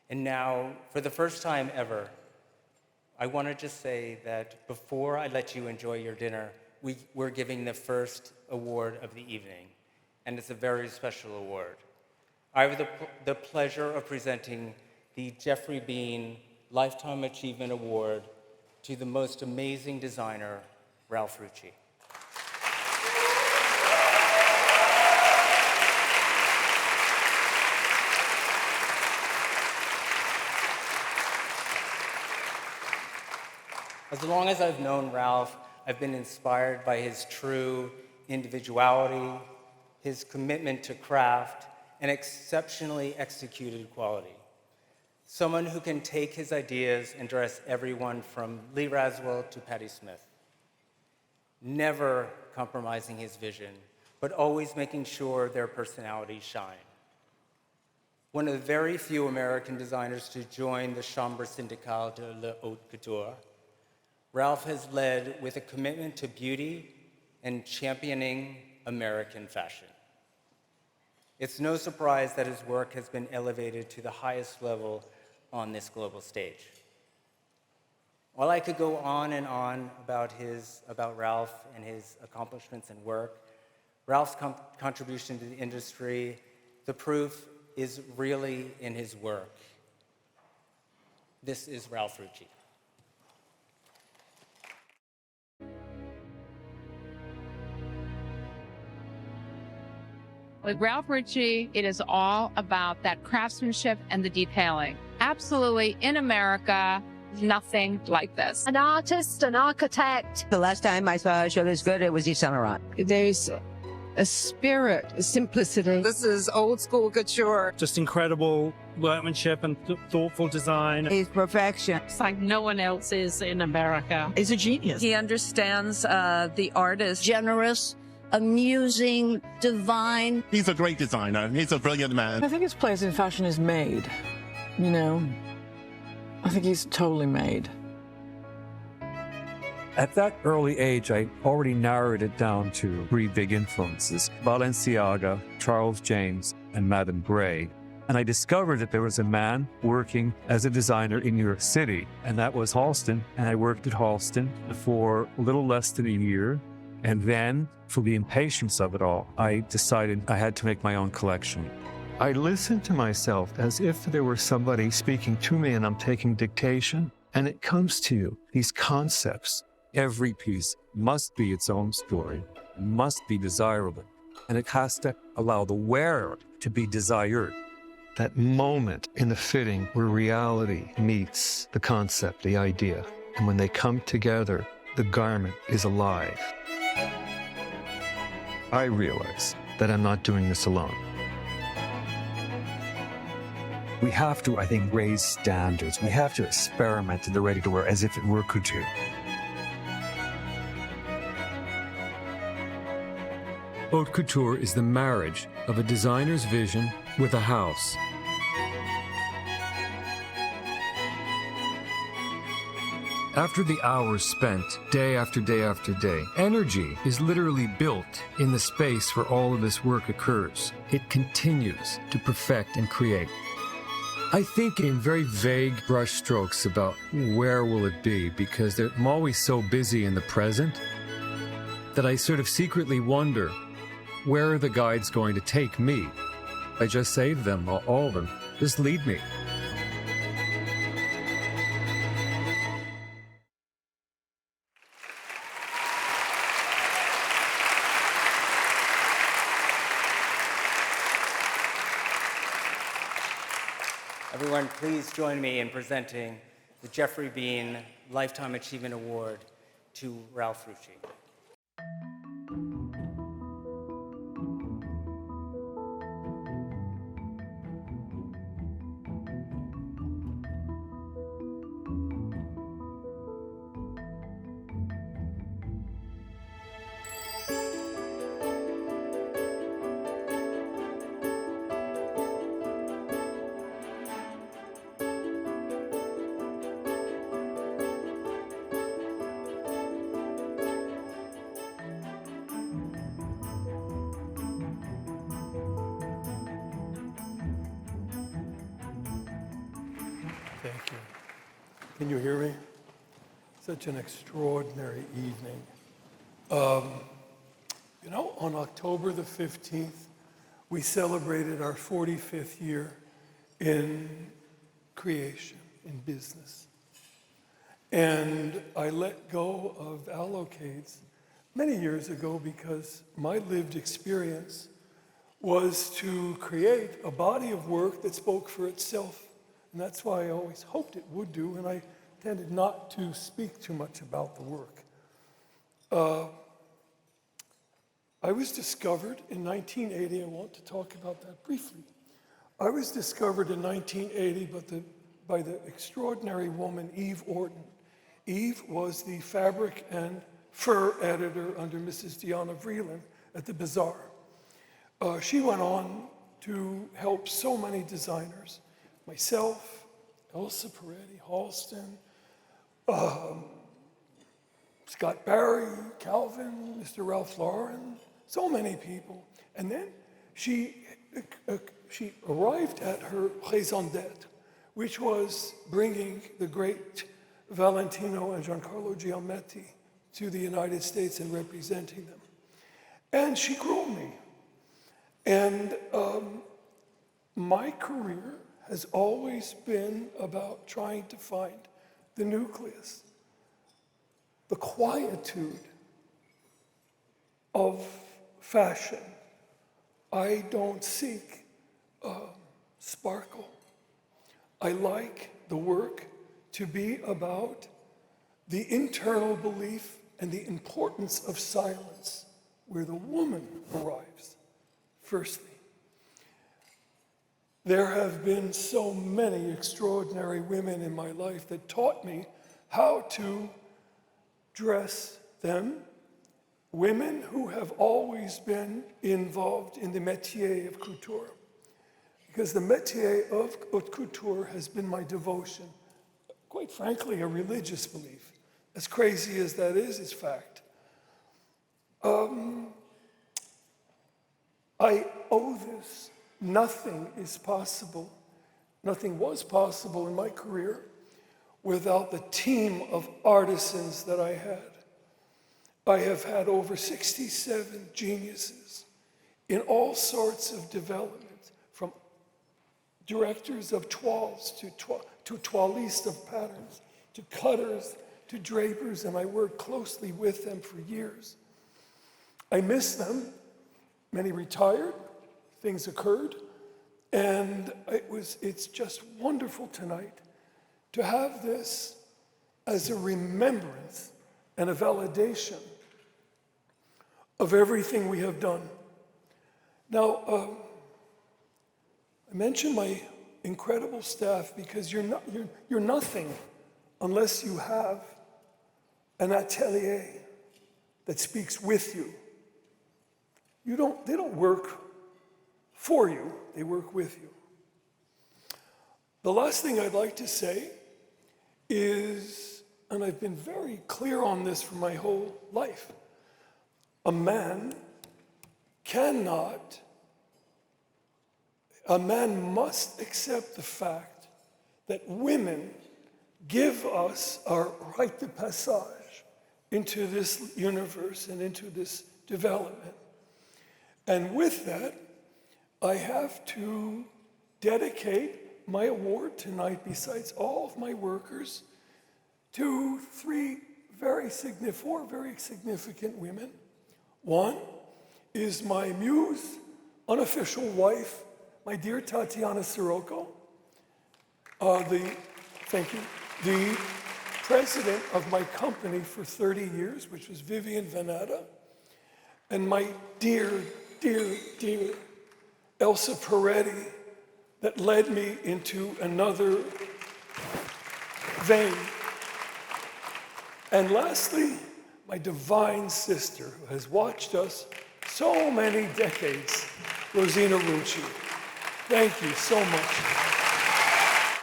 And now, for the first time ever, I want to just say that before I let you enjoy your dinner, we're giving the first award of the evening, and it's a very special award. I have the pleasure of presenting the Geoffrey Beene Lifetime Achievement Award to the most amazing designer, Ralph Rucci. As long as I've known Ralph, I've been inspired by his true individuality, his commitment to craft, and exceptionally executed quality. Someone who can take his ideas and dress everyone from Lee Raswell to Patti Smith. Never compromising his vision, but always making sure their personalities shine. One of the very few American designers to join the Chambre Syndicale de la Haute Couture, Ralph has led with a commitment to beauty and championing American fashion. It's no surprise that his work has been elevated to the highest level on this global stage. While I could go on and on about Ralph and his accomplishments and work, Ralph's contribution to the industry, the proof is really in his work. This is Ralph Rucci. With Ralph Rucci, it is all about that craftsmanship and the detailing. Absolutely, in America, nothing like this. An artist, an architect. The last time I saw a show this good, it was Yves Saint Laurent. There's a spirit, a simplicity. This is old school couture. Just incredible workmanship and thoughtful design. It's perfection. It's like no one else is in America. He's a genius. He understands the artist. Generous, amusing, divine. He's a great designer. He's a brilliant man. I think his place in fashion is made, you know. I think he's totally made. At that early age, I already narrowed it down to 3 big influences: Balenciaga, Charles James, and Madame Grey. And I discovered that there was a man working as a designer in New York City, and that was Halston. And I worked at Halston for a little less than a year. And then, for the impatience of it all, I decided I had to make my own collection. I listened to myself as if there were somebody speaking to me and I'm taking dictation. And it comes to you, these concepts. Every piece must be its own story, must be desirable, and it has to allow the wearer to be desired. That moment in the fitting where reality meets the concept, the idea, and when they come together, the garment is alive. I realize that I'm not doing this alone. We have to, I think, raise standards. We have to experiment in the ready-to-wear as if it were couture. Haute couture is the marriage of a designer's vision with a house. After the hours spent day after day after day, energy is literally built in the space where all of this work occurs. It continues to perfect and create. I think in very vague brushstrokes about where will it be, because I'm always so busy in the present that I sort of secretly wonder, where are the guides going to take me? I just say to them, all of them, just lead me. Everyone, please join me in presenting the Geoffrey Beene Lifetime Achievement Award to Ralph Rucci. Can you hear me? Such an extraordinary evening. You know, on October the 15th, we celebrated our 45th year in creation, in business. And I let go of allocates many years ago because my lived experience was to create a body of work that spoke for itself. And that's why I always hoped it would do, and I tended not to speak too much about the work. I was discovered in 1980, I want to talk about that briefly. I was discovered in 1980 by the extraordinary woman, Eve Orton. Eve was the fabric and fur editor under Mrs. Diana Vreeland at the Bazaar. She went on to help so many designers, myself, Elsa Peretti, Halston, Scott Barry, Calvin, Mr. Ralph Lauren, so many people. And then she arrived at her raison d'etre, which was bringing the great Valentino and Giancarlo Giametti to the United States and representing them. And she grew me. And my career has always been about trying to find the nucleus, the quietude of fashion. I don't seek sparkle. I like the work to be about the internal belief and the importance of silence, where the woman arrives, firstly. There have been so many extraordinary women in my life that taught me how to dress them, women who have always been involved in the métier of couture. Because the métier of haute couture has been my devotion, quite frankly, a religious belief. As crazy as that is, it's fact. I owe this. Nothing is possible, nothing was possible in my career without the team of artisans that I had. I have had over 67 geniuses in all sorts of development, from directors of toiles to toilistes of patterns, to cutters, to drapers, and I worked closely with them for years. I miss them. Many retired, things occurred, and it's just wonderful tonight to have this as a remembrance and a validation of everything we have done. Now, I mention my incredible staff because you're nothing unless you have an atelier that speaks with you. They don't work for you, they work with you. The last thing I'd like to say is, and I've been very clear on this for my whole life, a man must accept the fact that women give us our rite de passage into this universe and into this development. And with that, I have to dedicate my award tonight, besides all of my workers, to four very significant women. One is my muse, unofficial wife, my dear Tatiana Sirocco, the president of my company for 30 years, which was Vivian Veneta, and my dear Elsa Peretti, that led me into another vein. And lastly, my divine sister, who has watched us so many decades, Rosina Rucci. Thank you so much.